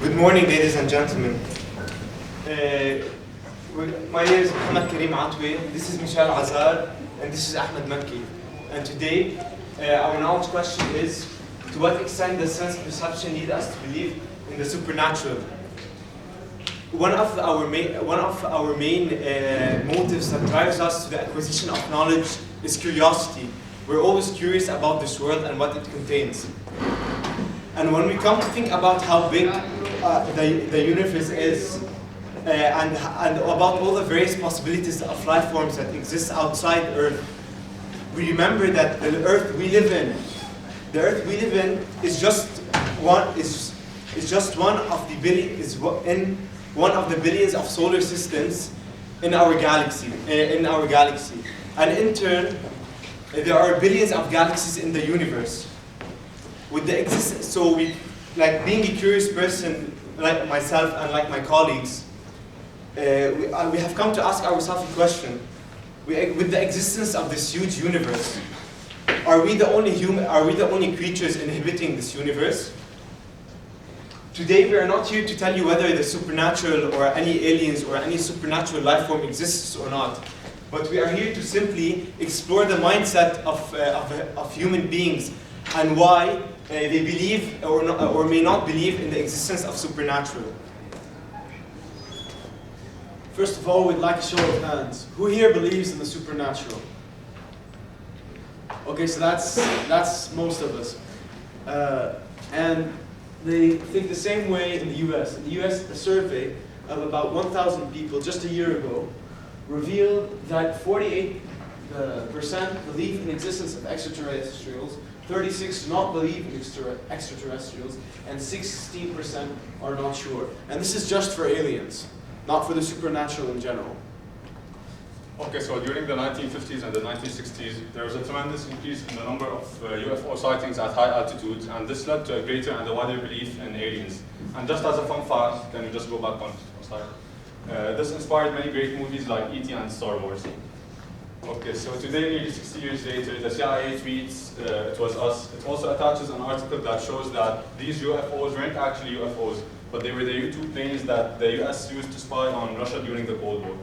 Good morning, ladies and gentlemen. My name is Mohammed Karim Atwe, this is Michel Azar, and this is Ahmed Makki. And today, our knowledge question is, to what extent does sense perception lead us to believe in the supernatural? One of our main motives that drives us to the acquisition of knowledge is curiosity. We're always curious about this world and what it contains. And when we come to think about how big the universe is, and about all the various possibilities of life forms that exist outside Earth, we remember that the Earth we live in, is just one of the billions of solar systems in our galaxy. And in turn, there are billions of galaxies in the universe. With the existence, so we, like being a curious person, like myself and like my colleagues, we have come to ask ourselves a question: with the existence of this huge universe, are we the only creatures inhabiting this universe? Today, we are not here to tell you whether the supernatural or any aliens or any supernatural life form exists or not, but we are here to simply explore the mindset of human beings and why they believe or may not believe in the existence of supernatural. First of all, we'd like a show of hands. Who here believes in the supernatural? Okay, so that's most of us. And they think the same way in the US. In the US, a survey of about 1,000 people just a year ago revealed that 48% believe in existence of extraterrestrials, 36% do not believe in extraterrestrials, and 16% are not sure. And this is just for aliens, not for the supernatural in general. Okay, so during the 1950s and the 1960s, there was a tremendous increase in the number of UFO sightings at high altitudes, and this led to a greater and a wider belief in aliens. And just as a fun fact, can you just go back one slide? This inspired many great movies like E.T. and Star Wars. Okay, so today, nearly 60 years later, the CIA tweets, it was us. It also attaches an article that shows that these UFOs weren't actually UFOs, but they were the U-2 planes that the US used to spy on Russia during the Cold War.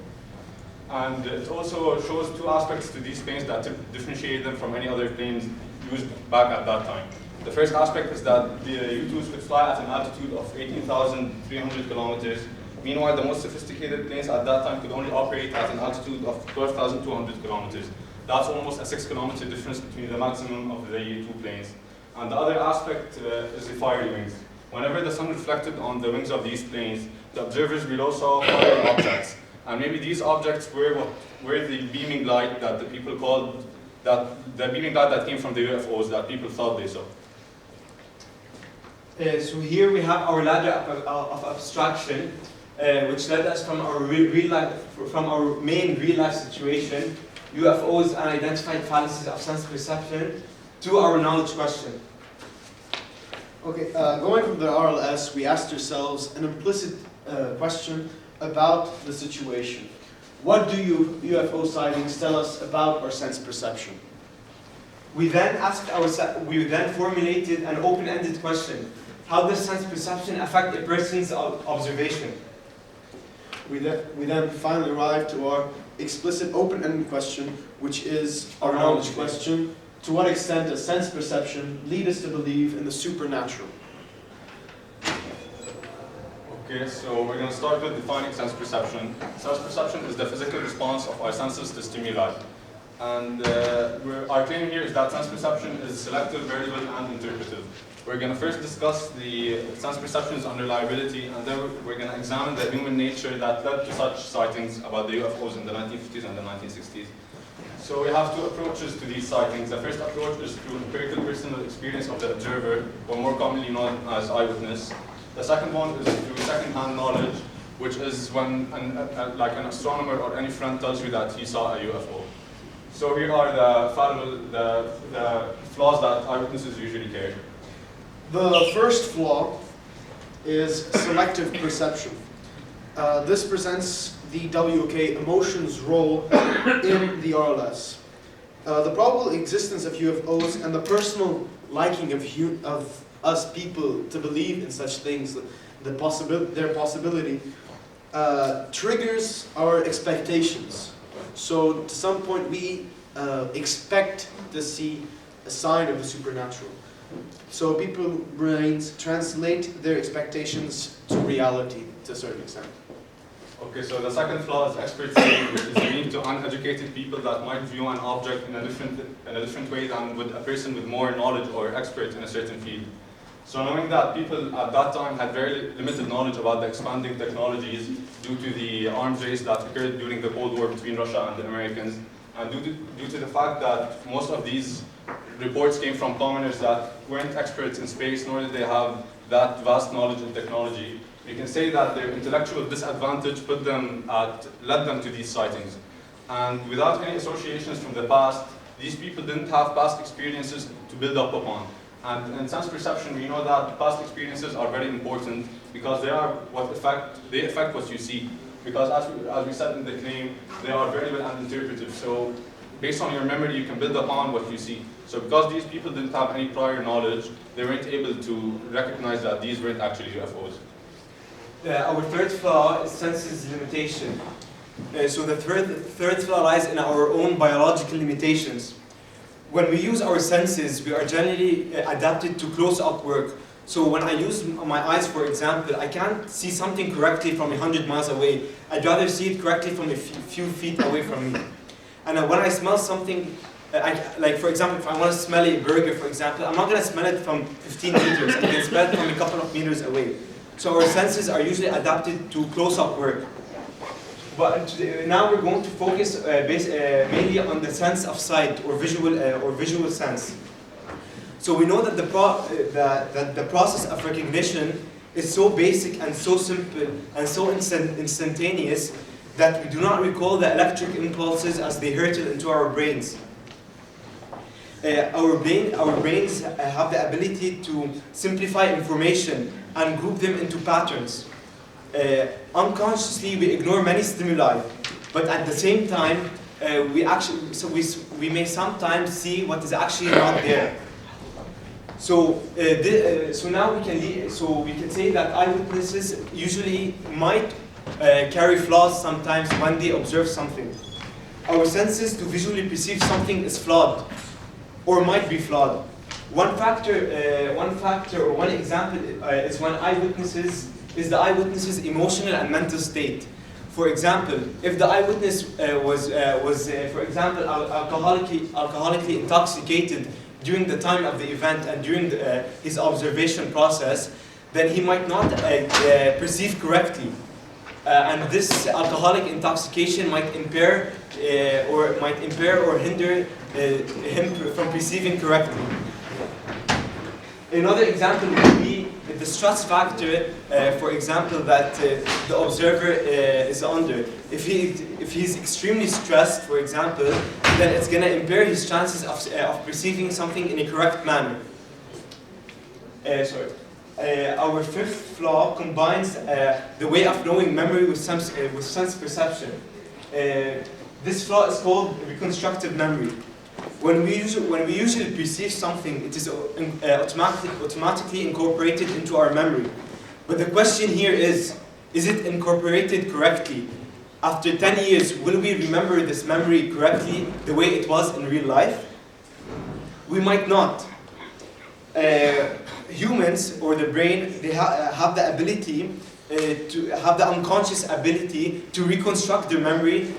And it also shows two aspects to these planes that differentiate them from any other planes used back at that time. The first aspect is that the U-2s could fly at an altitude of 18,300 kilometers. Meanwhile, the most sophisticated planes at that time could only operate at an altitude of 12,200 kilometers. That's almost a 6-kilometer difference between the maximum of the U-2 planes. And the other aspect is the fiery wings. Whenever the sun reflected on the wings of these planes, the observers below saw fiery objects. And maybe these objects were the beaming light that the people called, the beaming light that came from the UFOs that people thought they saw. So here we have our ladder of abstraction, which led us from our main real life situation, UFOs and identified fallacies of sense perception, to our knowledge question. Okay, going from the RLS, we asked ourselves an implicit question about the situation. What do UFO sightings tell us about our sense perception? We then formulated an open-ended question: how does sense perception affect a person's observation? We then finally arrived to our explicit open-ended question, which is our knowledge question: to what extent does sense perception lead us to believe in the supernatural? Okay, so we're going to start with defining sense perception. Sense perception is the physical response of our senses to stimuli. And our claim here is that sense perception is selective, variable, and interpretive. We're going to first discuss the sense perception's unreliability, and then we're going to examine the human nature that led to such sightings about the UFOs in the 1950s and the 1960s. So we have two approaches to these sightings. The first approach is through empirical personal experience of the observer, or more commonly known as eyewitness. The second one is through second-hand knowledge, which is when like an astronomer or any friend tells you that he saw a UFO. So here are the flaws that eyewitnesses usually carry. The first flaw is selective perception. This presents the WK emotions role in the RLS. The probable existence of UFOs and the personal liking of us people to believe in such things, their possibility, triggers our expectations. So to some point we expect to see a sign of the supernatural. So people's brains translate their expectations to reality to a certain extent. Okay, so the second flaw is expert theory, which is unique to uneducated people that might view an object in a different way than with a person with more knowledge or expert in a certain field. So knowing that people at that time had very limited knowledge about the expanding technologies due to the arms race that occurred during the Cold War between Russia and the Americans, and due to the fact that most of these reports came from commoners that weren't experts in space, nor did they have that vast knowledge in technology, you can say that their intellectual disadvantage led them to these sightings. And without any associations from the past, these people didn't have past experiences to build up upon. And in sense perception, we know that past experiences are very important because they affect what you see. Because as we said in the claim, they are very well interpretive. So based on your memory, you can build upon what you see. So because these people didn't have any prior knowledge, they weren't able to recognize that these weren't actually UFOs. Our third flaw is senses limitation. So the third flaw lies in our own biological limitations. When we use our senses, we are generally adapted to close-up work. So when I use my eyes, for example, I can't see something correctly from 100 miles away. I'd rather see it correctly from a few feet away from me. And when I smell something, like for example, if I want to smell a burger, for example, I'm not going to smell it from 15 meters. I can smell it from a couple of meters away. So our senses are usually adapted to close-up work. But now we're going to focus mainly on the sense of sight or visual sense. So we know that the process of recognition is so basic and so simple and so instantaneous that we do not recall the electric impulses as they hurtle into our brains. Our brains have the ability to simplify information and group them into patterns. Unconsciously, we ignore many stimuli, but at the same time, we may sometimes see what is actually not there. So now we can say that eyewitnesses usually might carry flaws sometimes when they observe something. Our senses to visually perceive something is flawed, or might be flawed. One example is when the eyewitness's emotional and mental state. For example, if the eyewitness was for example, alcoholically intoxicated during the time of the event and during his observation process, then he might not perceive correctly. And this alcoholic intoxication might impair or hinder him from perceiving correctly. Another example would be the stress factor, for example, that the observer is under. If he's extremely stressed, for example, then it's going to impair his chances of perceiving something in a correct manner. Our fifth flaw combines the way of knowing memory with sense perception. This flaw is called reconstructive memory. When we usually perceive something, it is automatically incorporated into our memory. But the question here is it incorporated correctly? After 10 years, will we remember this memory correctly the way it was in real life? We might not. Humans, or the brain, they have the ability to have the unconscious ability to reconstruct their memory,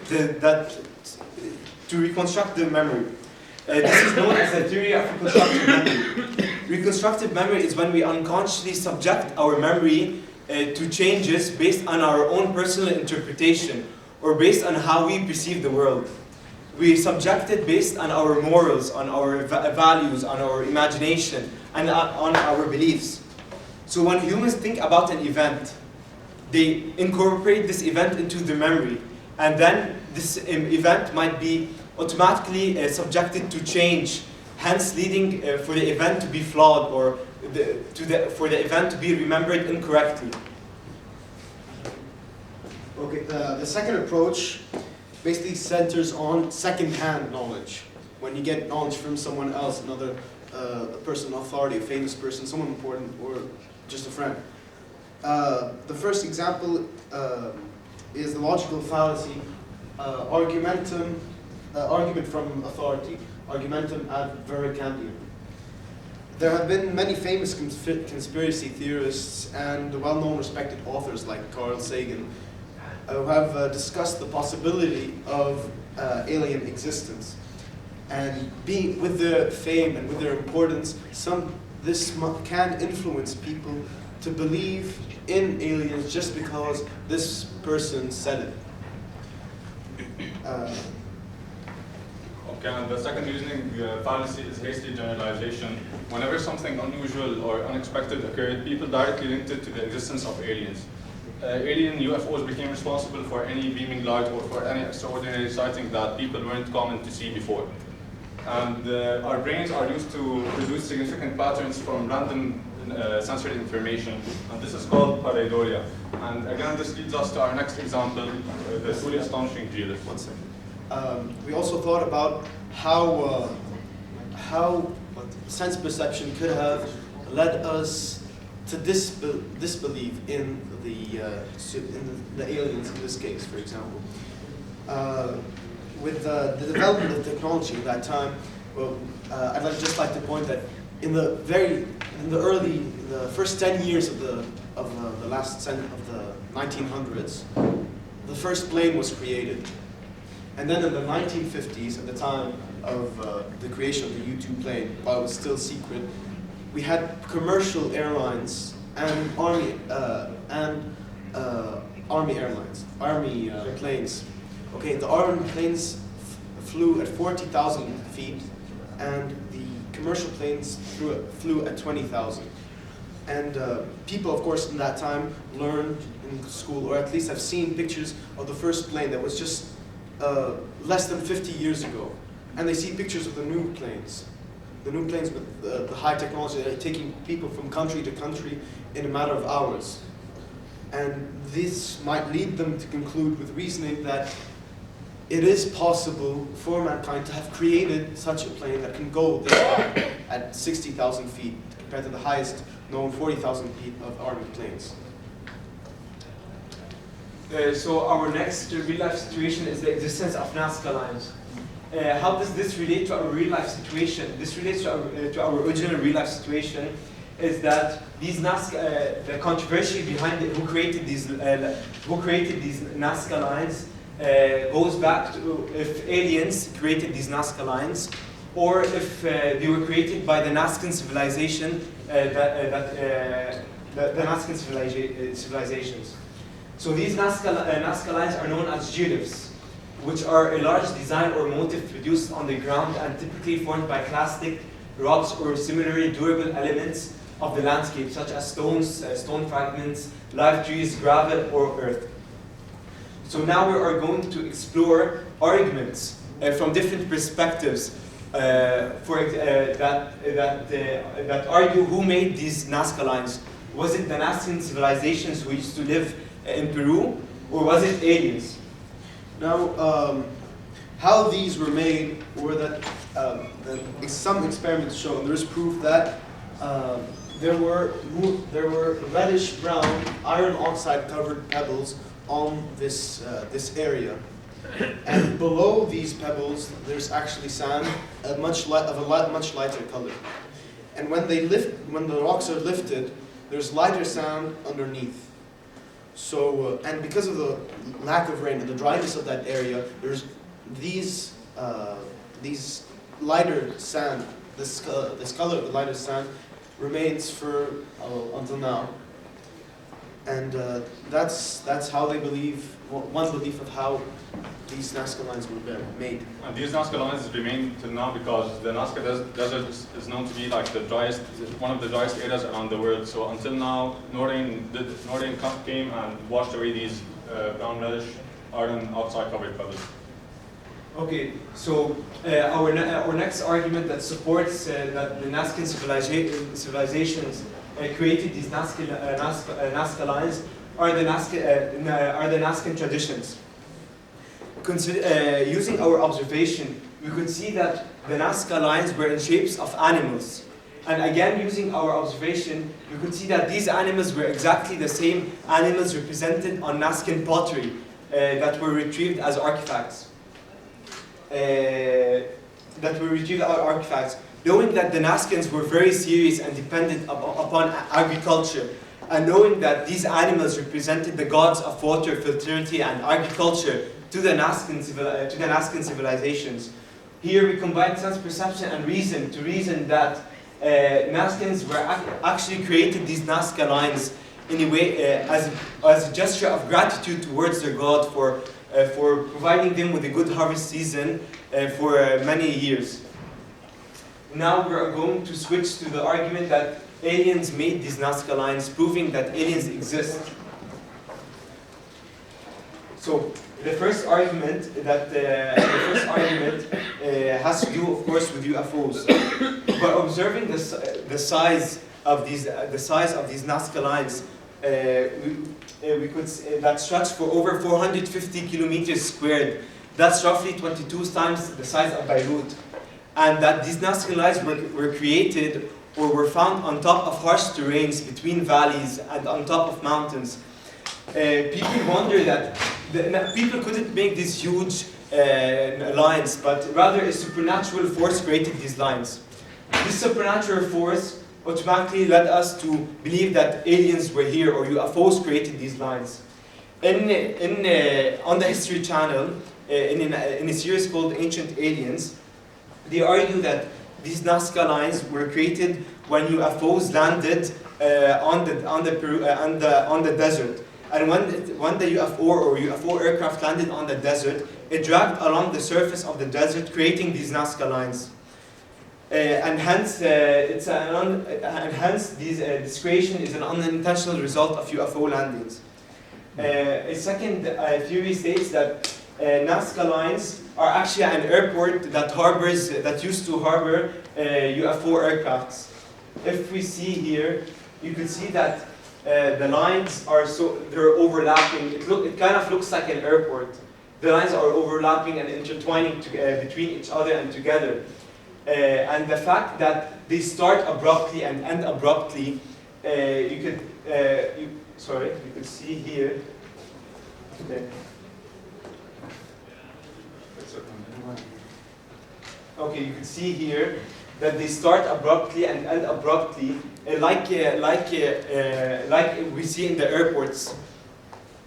this is known as the theory of reconstructive memory. Reconstructive memory is when we unconsciously subject our memory to changes based on our own personal interpretation or based on how we perceive the world. We subject it based on our morals, on our values, on our imagination, and on our beliefs. So when humans think about an event, they incorporate this event into their memory, and then this event might be automatically subjected to change, hence leading for the event to be flawed or for the event to be remembered incorrectly. Okay, the second approach basically centers on second-hand knowledge. When you get knowledge from someone else, another a person of authority, a famous person, someone important, or just a friend. The first example is the logical fallacy, argument from authority, argumentum ad vericandium. There have been many famous conspiracy theorists and well-known respected authors like Carl Sagan who have discussed the possibility of alien existence. And with their fame and with their importance, this can influence people to believe in aliens just because this person said it. Okay, and the second reasoning fallacy is hasty generalization. Whenever something unusual or unexpected occurred, people directly linked it to the existence of aliens. Alien UFOs became responsible for any beaming light or for any extraordinary sighting that people weren't common to see before. And our brains are used to produce significant patterns from random sensory information, and this is called pareidolia. And again, this leads us to our next example, the truly astonishing geolith. 1 second. We also thought about how sense perception could have led us to disbelieve in the aliens in this case, for example. With the development of technology at that time, well, I'd just like to point that in the first 10 years of the 1900s, the first plane was created. And then in the 1950s, at the time of the creation of the U-2 plane, while it was still secret, we had commercial airlines and army planes. Okay, the army planes flew at 40,000 feet, and the commercial planes flew at 20,000. And people, of course, in that time learned in school, or at least have seen pictures of the first plane that was just less than 50 years ago. And they see pictures of the new planes with the high technology that are taking people from country to country in a matter of hours. And this might lead them to conclude with reasoning that it is possible for mankind to have created such a plane that can go this high at 60,000 feet compared to the highest known 40,000 feet of army planes. So our next real-life situation is the existence of Nazca lines. How does this relate to our real-life situation? This relates to our original real-life situation. Is that these Nazca, the controversy behind it, who created these Nazca lines, goes back to if aliens created these Nazca lines, or if they were created by the Nazcan civilization, the Nazcan civilizations. So these Nazca lines are known as geoliths, which are a large design or motif produced on the ground and typically formed by clastic, rocks, or similarly durable elements of the landscape, such as stones, stone fragments, live trees, gravel, or earth. So now we are going to explore arguments from different perspectives that argue who made these Nazca lines. Was it the Nazcan civilizations who used to live in Peru, or was it aliens? Now, how these were made were that some experiments show, and there is proof that there were reddish-brown iron oxide covered pebbles on this area, and below these pebbles there's actually sand, of a much lighter color. And when the rocks are lifted, there's lighter sand underneath. So, and because of the lack of rain and the dryness of that area, there's these lighter sand. This color of the lighter sand remains for until now. And that's how they believe. One belief of how these Nazca lines were made. And these Nazca lines remain till now because the Nazca Desert is known to be like one of the driest areas around the world. So until now, no rain came and washed away these brown reddish iron outside covered pebbles. Okay, so our next argument that supports that the Nazcan civilizations created these Nazca lines are the Nazcan traditions. Using our observation, we could see that the Nazca lines were in shapes of animals, And again, using our observation, you could see that these animals were exactly the same animals represented on Nazcan pottery that were retrieved as artifacts. Knowing that the Nazcans were very serious and dependent upon agriculture, and knowing that these animals represented the gods of water, fertility, and agriculture to the Nazcan civilizations. Here we combine sense perception and reason to reason that Nazcans were actually created these Nazca lines in a way as a gesture of gratitude towards their god for providing them with a good harvest season for many years. Now we're going to switch to the argument that aliens made these Nazca lines, proving that aliens exist. So the first argument has to do, of course, with UFOs. By observing the size of these Nazca lines, we could that stretch for over 450 kilometers squared. That's roughly 22 times the size of Beirut. And that these Nazca lines were created or were found on top of harsh terrains between valleys and on top of mountains. People wonder that people couldn't make these huge lines, but rather a supernatural force created these lines. This supernatural force automatically led us to believe that aliens were here or UFOs created these lines. On the History Channel, in a series called Ancient Aliens, they argue that these Nazca lines were created when UFOs landed on the desert. And when the UFO or UFO aircraft landed on the desert, it dragged along the surface of the desert, creating these Nazca lines. And hence, this creation is an unintentional result of UFO landings. A second theory states that Nazca lines are actually an airport that used to harbor UFO aircrafts. If we see here, you can see that the lines they're overlapping. It kind of looks like an airport. The lines are overlapping and intertwining between each other and together. And the fact that they start abruptly and end abruptly, you could see here. Okay, you can see here that they start abruptly and end abruptly, like we see in the airports.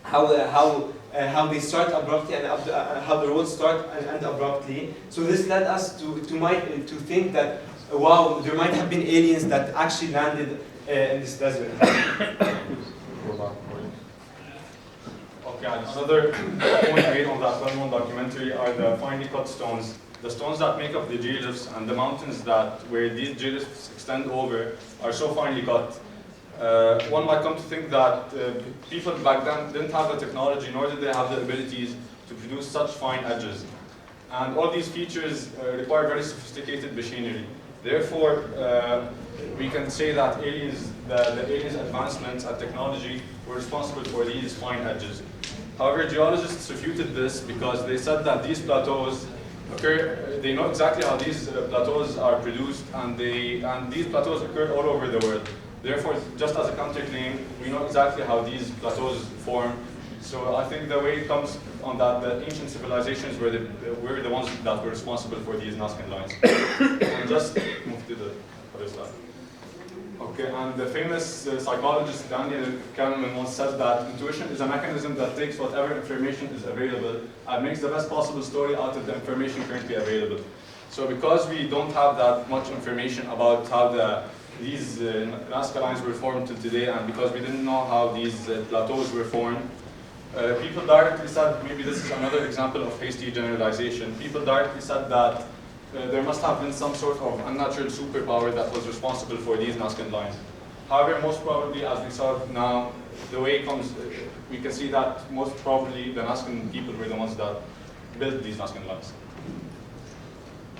How they start abruptly and how the roads start and end abruptly. So this led us to think that wow, there might have been aliens that actually landed in this desert. Okay, and another point made on that well-known documentary are the finely cut stones. The stones that make up the geoliths and the mountains where these geoliths extend over are so finely cut. One might come to think that people back then didn't have the technology, nor did they have the abilities to produce such fine edges. And all these features require very sophisticated machinery. Therefore, we can say that the aliens' advancements and technology were responsible for these fine edges. However, geologists refuted this because they said that these plateaus occur, they know exactly how these plateaus are produced, and these plateaus occur all over the world. Therefore, just as a counterclaim, we know exactly how these plateaus form. So I think the way it comes on that the ancient civilizations were the ones that were responsible for these Nazcan lines. And just move to the other slide. Okay, and the famous psychologist Daniel Kahneman once said that intuition is a mechanism that takes whatever information is available and makes the best possible story out of the information currently available. So because we don't have that much information about how these Nazca lines were formed till today, and because we didn't know how these plateaus were formed, people directly said, maybe this is another example of hasty generalization, people directly said that there must have been some sort of unnatural superpower that was responsible for these Nazcan lines. However, most probably, as we saw now, the way it comes, we can see that most probably the Nazcan people were the ones that built these Nazcan lines.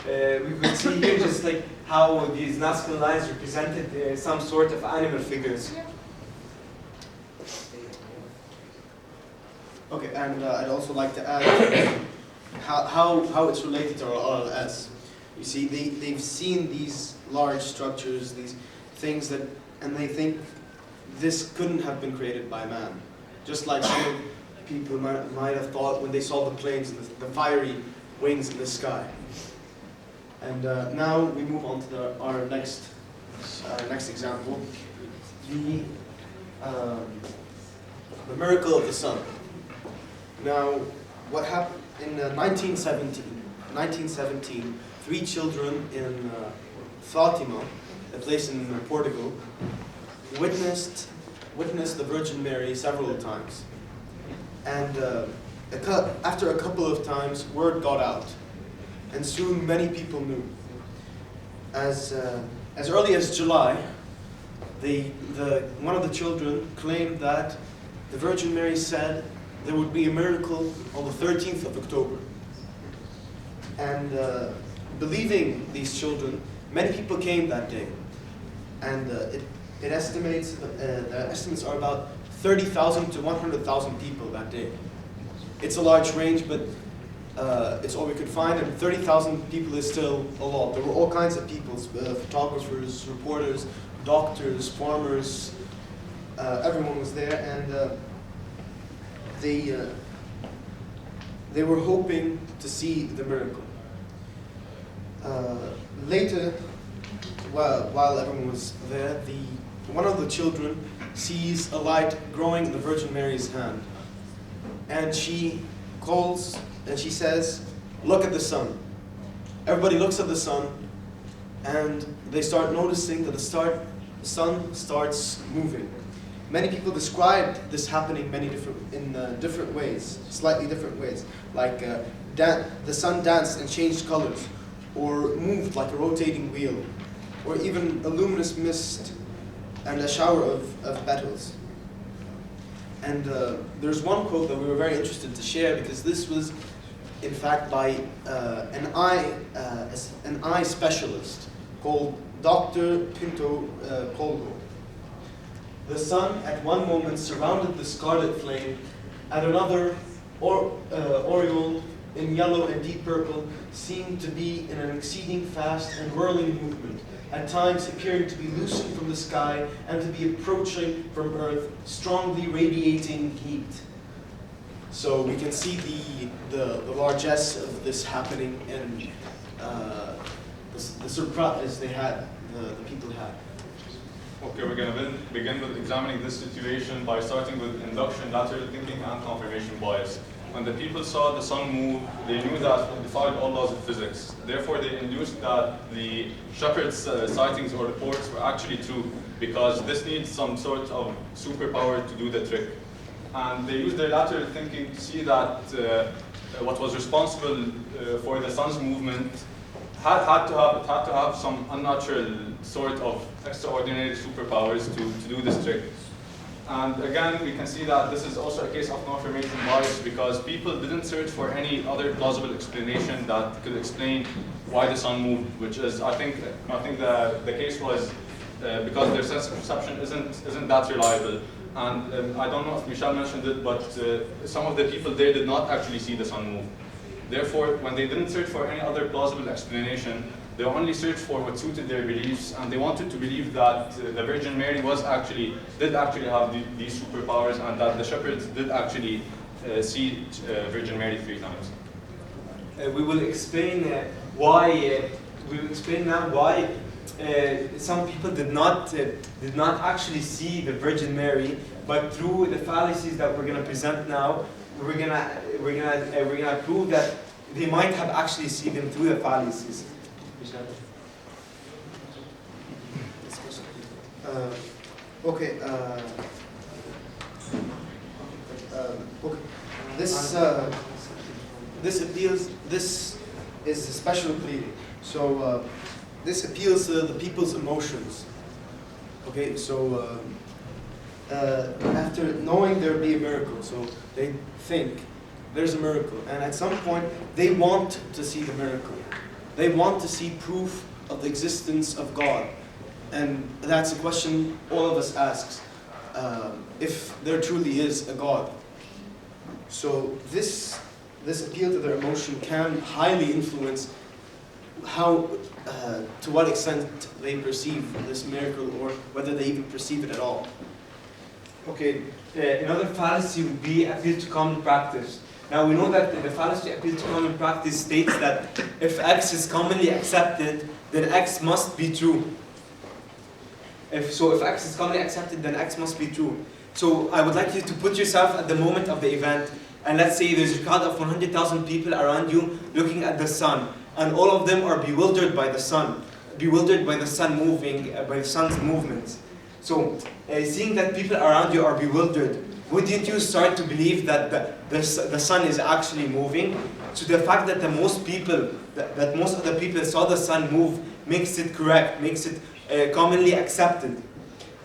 We could see here just like how these Nazcan lines represented some sort of animal figures. Okay, and I'd also like to add how it's related to our RLS. You see, they've seen these large structures, these things that, and they think this couldn't have been created by man. Just like some people might have thought when they saw the planes, the fiery wings in the sky. And now we move on to our next example, the miracle of the sun. Now, what happened in 1917, 3 children in Fatima, a place in Portugal, witnessed the Virgin Mary several times. And after a couple of times, word got out, and soon many people knew. As early as July, one of the children claimed that the Virgin Mary said there would be a miracle on the 13th of October. And believing these children, many people came that day. And the estimates are about 30,000 to 100,000 people that day. It's a large range, but it's all we could find, and 30,000 people is still a lot. There were all kinds of people, photographers, reporters, doctors, farmers, everyone was there, and they were hoping to see the miracle. Later, while everyone was there, one of the children sees a light growing in the Virgin Mary's hand. And she calls and she says, "Look at the sun." Everybody looks at the sun, and they start noticing that the sun starts moving. Many people described this happening in different ways, slightly different ways. Like the sun danced and changed colors, or moved like a rotating wheel, or even a luminous mist and a shower of petals. And there's one quote that we were very interested to share, because this was, in fact, by an eye specialist called Dr. Pinto Colgo. The sun at one moment surrounded the scarlet flame, at another, aureole in yellow and deep purple seemed to be in an exceeding fast and whirling movement, at times appearing to be loosened from the sky and to be approaching from earth, strongly radiating heat. So we can see the largesse of this happening, and the surprise the people had. Okay, we're going to begin with examining this situation by starting with induction, lateral thinking, and confirmation bias. When the people saw the sun move, they knew that it defied all laws of physics. Therefore, they induced that the shepherd's sightings or reports were actually true, because this needs some sort of superpower to do the trick. And they used their lateral thinking to see that what was responsible for the sun's movement had to have some unnatural sort of extraordinary superpowers to do this trick. And again, we can see that this is also a case of confirmation bias, because people didn't search for any other plausible explanation that could explain why the sun moved, which is, I think the case was because their sense of perception isn't that reliable. And I don't know if Michel mentioned it, but some of the people there did not actually see the sun move. Therefore, when they didn't search for any other plausible explanation, they only searched for what suited their beliefs, and they wanted to believe that the Virgin Mary did actually have these superpowers, and that the shepherds did actually see Virgin Mary 3 times. We will explain why. We will explain now why some people did not actually see the Virgin Mary, but through the fallacies that we're going to present now, we're gonna prove that they might have actually seen them through the fallacies. Okay. This is a special pleading. So this appeals to the people's emotions. Okay. So after knowing there'd be a miracle, so they think there's a miracle, and at some point they want to see the miracle. They want to see proof of the existence of God, and that's a question all of us asks, if there truly is a God. So this appeal to their emotion can highly influence how to what extent they perceive this miracle, or whether they even perceive it at all. Okay, another fallacy would be appeal to common practice. Now we know that the fallacy appeal to common practice states that if X is commonly accepted, then X must be true. If X is commonly accepted, then X must be true. So I would like you to put yourself at the moment of the event, and let's say there's a crowd of 100,000 people around you looking at the sun, and all of them are bewildered by the sun, moving, by the sun's movements. So seeing that people around you are bewildered, wouldn't you start to believe that the sun is actually moving? So the fact that most of the people saw the sun move makes it correct, makes it commonly accepted,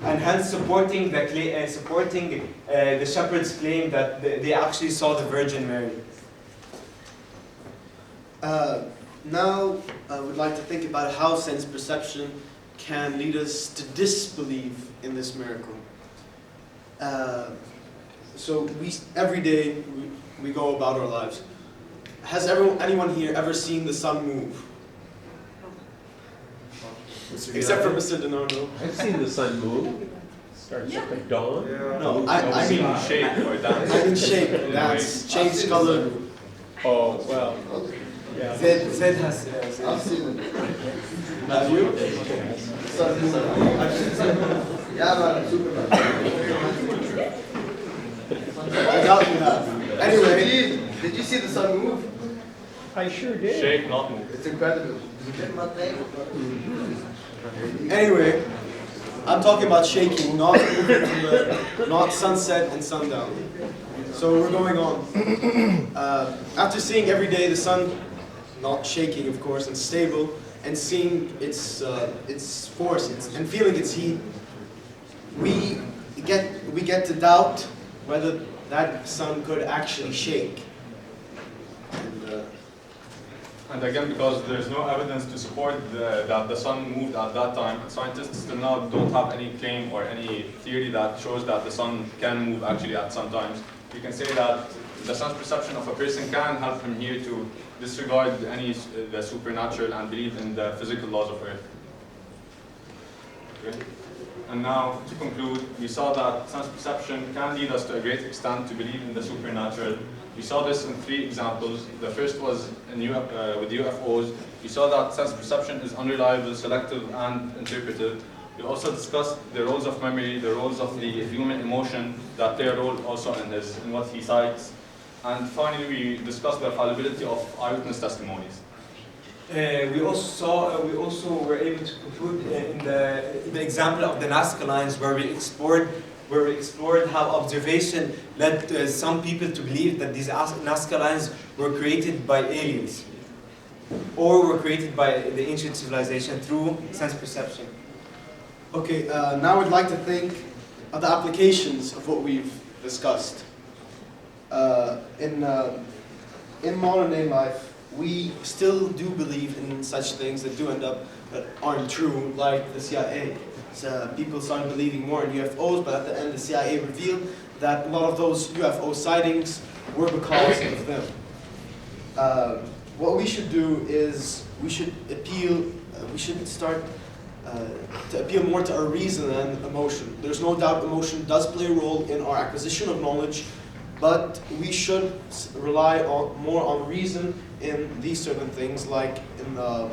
and hence supporting the shepherds' claim that they actually saw the Virgin Mary. Now I would like to think about how sense perception can lead us to disbelieve in this miracle. So every day we go about our lives. Has anyone here ever seen the sun move? Except for Mr. Donato. I've seen the sun move. Starts up at dawn. No, I mean shape or dance. I mean shape, dance, change color. Oh, well. Yeah. Zed has. I've seen it. Have you? Yeah, man, Superman. I doubt you have. Anyway, Did you see the sun move? I sure did. Shape, not move. It's incredible. anyway, I'm talking about shaking, not not sunset and sundown. So we're going on. After seeing every day the sun, not shaking of course, and stable, and seeing its force and feeling its heat, we get to doubt whether that sun could actually shake. And again, because there's no evidence to support that the sun moved at that time, scientists still now don't have any claim or any theory that shows that the sun can move actually at some times. You can say that the sun's perception of a person can help him here to disregard the supernatural and believe in the physical laws of Earth. Okay. And now, to conclude, we saw that sense perception can lead us to a great extent to believe in the supernatural. We saw this in 3 examples. The first was with UFOs. We saw that sense perception is unreliable, selective, and interpretive. We also discussed the roles of memory, the roles of the human emotion that play a role also in what he cites. And finally, we discussed the fallibility of eyewitness testimonies. We also were able to conclude in the example of the Nazca lines, where we explored how observation led some people to believe that these Nazca lines were created by aliens, or were created by the ancient civilization through sense perception. Okay, now I'd like to think of the applications of what we've discussed. In modern day life, we still do believe in such things that aren't true, like the CIA. So people started believing more in UFOs, but at the end the CIA revealed that a lot of those UFO sightings were because of them. What we should do is we should start to appeal more to our reason and emotion. There's no doubt emotion does play a role in our acquisition of knowledge, but we should rely more on reason in these certain things, like in the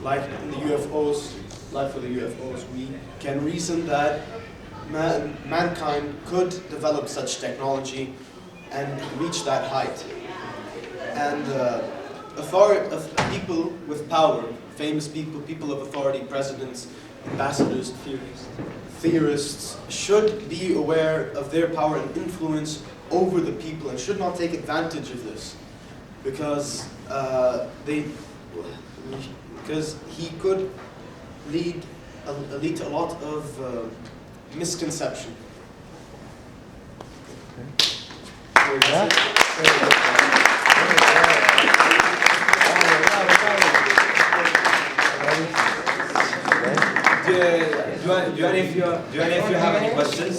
UFOs. Like for the UFOs, we can reason that mankind could develop such technology and reach that height. And people with power, famous people, people of authority, presidents, ambassadors, theorists, should be aware of their power and influence over the people and should not take advantage of this, because he could lead to a lot of misconception. Do any of you have any questions?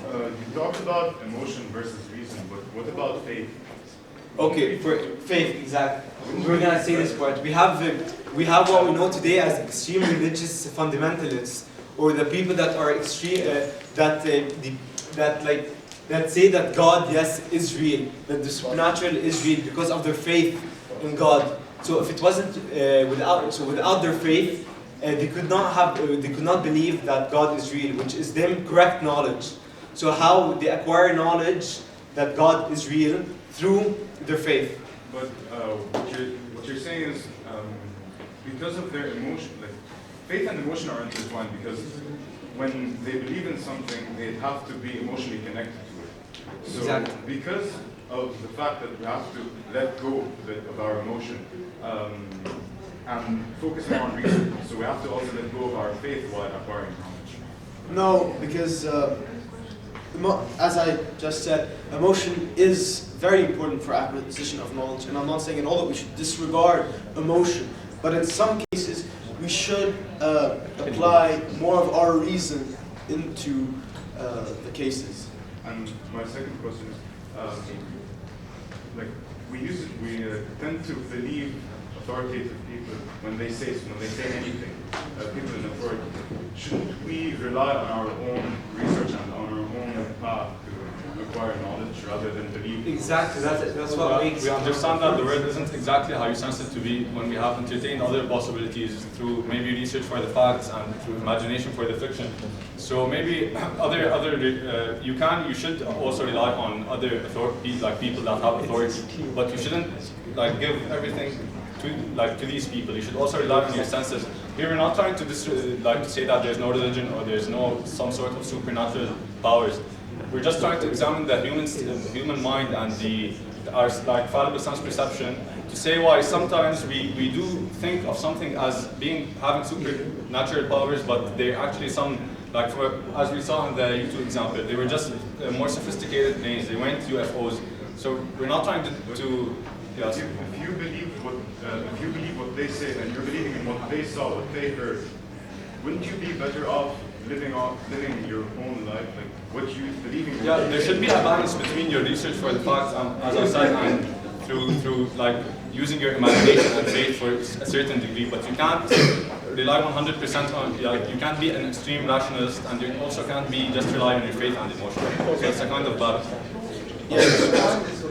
You talked about emotion versus reason, but what about faith? Okay, for faith, exactly. We're gonna say this part. We have what we know today as extreme religious fundamentalists, or the people that are extreme that say that God, yes, is real, that the supernatural is real because of their faith in God. So if it wasn't without their faith, they could not believe that God is real, which is them correct knowledge. So how they acquire knowledge that God is real through their faith. But what you're saying is because of their emotion, like faith and emotion are intertwined, because when they believe in something, they have to be emotionally connected to it. So Exactly. because of the fact that we have to let go of our emotion and focus more on reason, so we have to also let go of our faith while acquiring knowledge. No, because as I just said, emotion is very important for acquisition of knowledge, and I'm not saying at all that we should disregard emotion, but in some cases we should apply more of our reason into the cases. And my second question is, like we tend to believe authoritative people when they say anything. People in authority. Shouldn't we rely on our own research and on our own path to acquire knowledge rather than believe? Exactly. That's what makes. We understand that the world isn't exactly how you sense it to be when we have entertained other possibilities through maybe research for the facts and through imagination for the fiction. So maybe you should also rely on other authorities, like people that have authority, but you shouldn't like give everything to these people. You should also rely on your senses. Here we're not trying to say that there's no religion or there's no some sort of supernatural powers. We're just trying to examine the human mind and our fallible sense perception to say why sometimes we do think of something as having supernatural powers, but they're actually as we saw in the YouTube example, they were just more sophisticated planes. They weren't UFOs. So we're not trying to yes. If you believe what they say, and you're believing in what they saw, what they heard, wouldn't you be better off living your own life, like what you believe in? Yeah, there should be a balance between your research for the facts, as I said, and through like using your imagination and faith for a certain degree. But you can't rely 100% on. You can't be an extreme rationalist, and you also can't be just rely on your faith and emotion. So it's a kind of balance.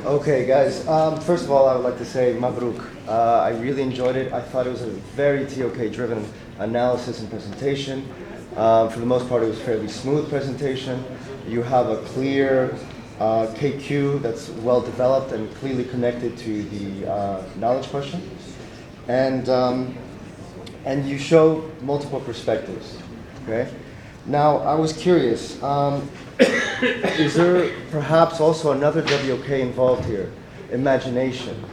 Okay, guys. First of all, I would like to say Mabruk. I really enjoyed it. I thought it was a very TOK-driven analysis and presentation. For the most part, it was a fairly smooth presentation. You have a clear KQ that's well developed and clearly connected to the knowledge question, and you show multiple perspectives. Okay. Now, I was curious. Is there perhaps also another WOK involved here? Imagination.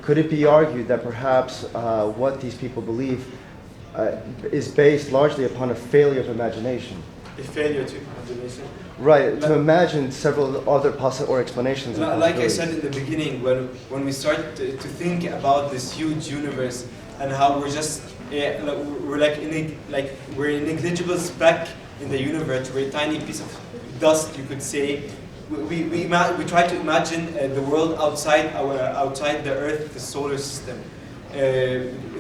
Could it be argued that perhaps what these people believe is based largely upon a failure of imagination? A failure to imagination. Right, to imagine several other possible explanations. Like I said in the beginning, when we start to think about this huge universe and how we're just we're a negligible speck in the universe, we're a tiny piece of dust, you could say. We try to imagine the world outside the Earth, the solar system.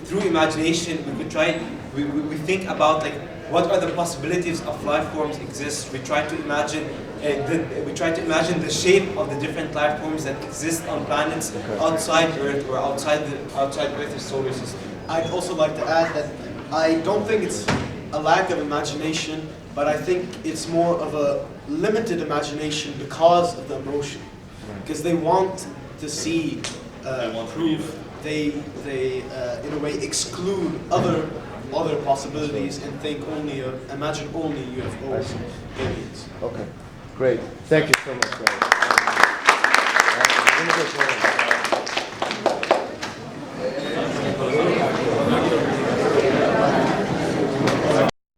Through imagination, we think about what are the possibilities of life forms exist. We try to imagine the shape of the different life forms that exist on planets outside Earth or outside Earth's solar system. I'd also like to add that I don't think it's a lack of imagination, but I think it's more of a limited imagination because of the emotion. Because they want to see proof. They in a way exclude other possibilities and imagine only UFOs, aliens. Okay, great. Thank you so much, guys.